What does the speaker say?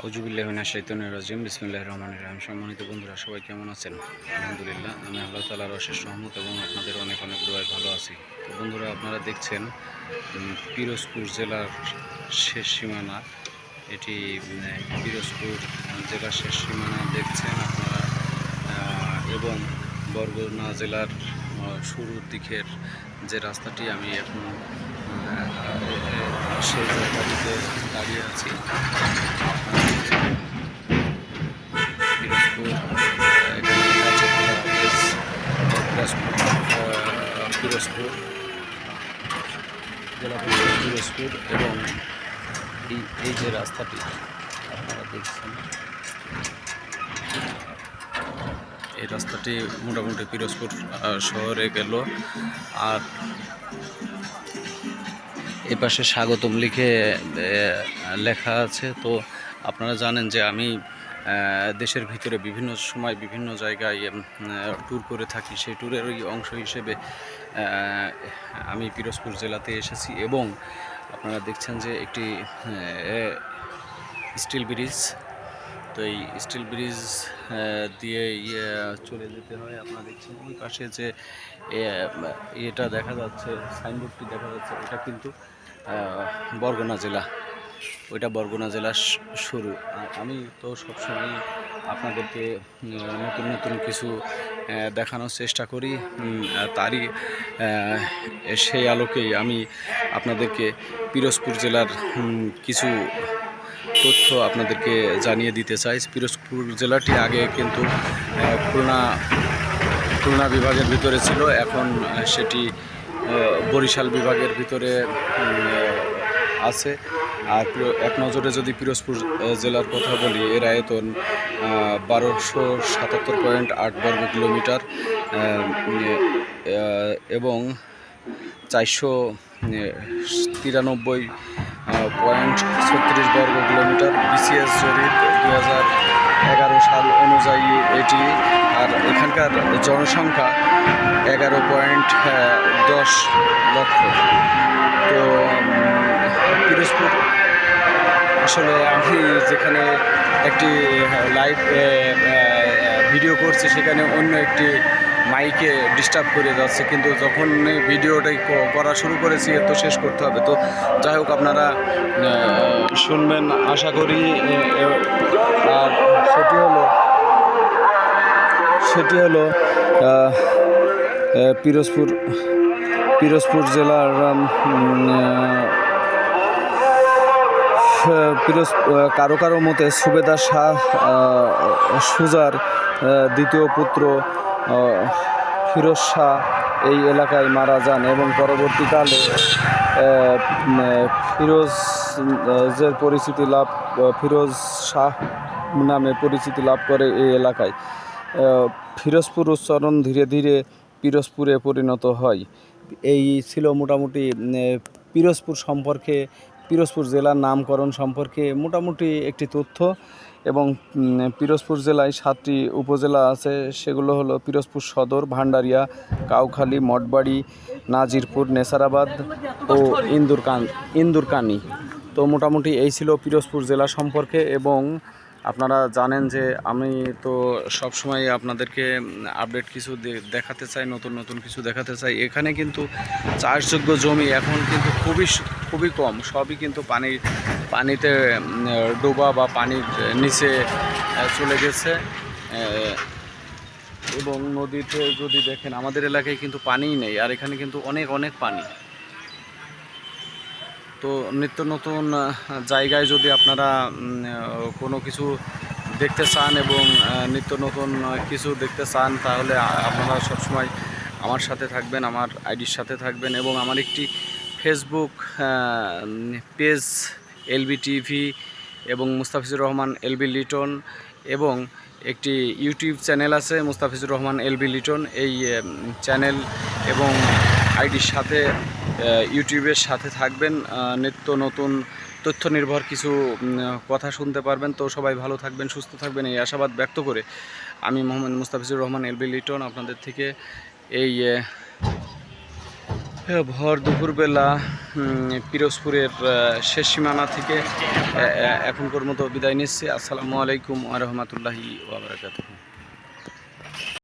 আউযুবিল্লাহি মিনাশ শাইতানির রাজিম বিসমিল্লাহির রহমানির রহিম। সম্মানিত বন্ধুরা, সবাই কেমন আছেন? আলহামদুলিল্লাহ, আমি আল্লাহ তাআলার অশেষ রহমত এবং আপনাদের অনেক অনেক দোয়ায় ভালো আছি। তো বন্ধুরা, আপনারা দেখছেন পিরোজপুর জেলার শেষ সীমানা। এটি পিরোজপুর জেলার শেষ সীমানা দেখছেন আপনারা, এবং বরগুনা জেলার শুরুর দিকের যে রাস্তাটি, আমি এখন সেই জায়গাটিতে দাঁড়িয়ে আছি। পিরোজপুর, এখানে পিরোজপুর জেলা পরিষদ পিরোজপুর, এবং এই যে রাস্তাটি আপনারা দেখছেন, এই রাস্তাটি মোটামুটি পিরোজপুর শহরে গেল। আর এপাশে স্বাগতম লিখে লেখা আছে। তো আপনারা জানেন যে আমি দেশের ভিতরে বিভিন্ন সময় বিভিন্ন জায়গায় ট্যুর করে থাকি। সেই ট্যুরেরই অংশ হিসেবে আমি পিরোজপুর জেলাতে এসেছি, এবং আপনারা দেখছেন যে একটি স্টিল ব্রিজ। তো এই স্টিল ব্রিজ দিয়ে চলে যেতে হয়। আপনারা দেখছেন ওই পাশে যে এটা দেখা যাচ্ছে, সাইনবোর্ডটি দেখা যাচ্ছে, এটা কিন্তু বরগুনা জেলা। ওইটা বরগুনা জেলার শুরু। আমি তো সবসময় আপনাদেরকে নতুন নতুন কিছু দেখানোর চেষ্টা করি। তারই সেই আলোকেই আমি আপনাদেরকে পিরোজপুর জেলার কিছু তথ্য আপনাদেরকে জানিয়ে দিতে চাই। পিরোজপুর জেলাটি আগে কিন্তু খুলনা বিভাগের ভিতরে ছিল, এখন সেটি বরিশাল বিভাগের ভিতরে আছে। আর এক নজরে যদি পিরোজপুর জেলার কথা বলি, এর আয়তন 1277.8 বর্গ কিলোমিটার এবং 493.36 বর্গ কিলোমিটার। বিসিএস জরিপ 2011 সাল অনুযায়ী এটি। আর এখানকার জনসংখ্যা 11.10 লক্ষ। তো পিরোজপুর আসলে আমি যেখানে একটি লাইভ ভিডিও করছি, সেখানে অন্য একটি মাইকে ডিস্টার্ব করে যাচ্ছে, কিন্তু যখন ভিডিওটাই করা শুরু করেছি তো শেষ করতে হবে। তো যাই হোক, আপনারা শুনবেন আশা করি। আর সেটি হলো পিরোজপুর জেলার কারো কারো মতে সুবেদার শাহ সুজার দ্বিতীয় পুত্র ফিরোজ শাহ এই এলাকায় মারা যান, এবং পরবর্তীকালে ফিরোজ শাহ নামে পরিচিতি লাভ করে এই এলাকায়। ফিরোজপুর উচ্চারণ ধীরে ধীরে পিরোজপুরে পরিণত হয়। এই ছিল মোটামুটি পিরোজপুর জেলার নামকরণ সম্পর্কে মোটামুটি একটি তথ্য। এবং পিরোজপুর জেলায় 7টি উপজেলা আছে। সেগুলো হলো পিরোজপুর সদর, ভান্ডারিয়া, কাউখালী, মঠবাড়ি, নাজিরপুর, নেসারাবাদ ও ইন্দুরকানি। তো মোটামুটি এই ছিল পিরোজপুর জেলা সম্পর্কে। এবং আপনারা জানেন যে আমি তো সবসময় আপনাদেরকে আপডেট কিছু দেখাতে চাই, নতুন নতুন কিছু দেখাতে চাই। এখানে কিন্তু চাষযোগ্য জমি এখন কিন্তু খুবই কম। সবই কিন্তু পানিতে ডোবা বা পানির নিচে চলে গেছে। এবং নদীতে যদি দেখেন, আমাদের এলাকায় কিন্তু পানিই নেই, আর এখানে কিন্তু অনেক পানি। তো নিত্য নতুন জায়গায় যদি আপনারা কোনো কিছু দেখতে চান এবং নিত্য নতুন কিছু দেখতে চান, তাহলে আপনারা সবসময় আমার সাথে থাকবেন, আমার আইডির সাথে থাকবেন। এবং আমার একটি ফেসবুক পেজ এলবি টিভি এবং মুস্তাফিজুর রহমান এলবি লিটন, এবং একটি ইউটিউব চ্যানেল আছে মুস্তাফিজুর রহমান এলবি লিটন। এই চ্যানেল এবং আইডির সাথে ইউটিউবের সাথে থাকবেন, নিত্য নতুন তথ্য নির্ভর কিছু কথা শুনতে পারবেন। তো সবাই ভালো থাকবেন, সুস্থ থাকবেন, এই আশাবাদ ব্যক্ত করে আমি মোহাম্মদ মুস্তাফিজুর রহমান এলবি লিটন আপনাদের থেকে এই ভর দুপুরবেলা পিরোজপুরের শেষ সীমানা থেকে এখনকার মতো বিদায় নিচ্ছি। আসসালামু আলাইকুম ওয়া রাহমাতুল্লাহি ওয়া বারাকাতুহু।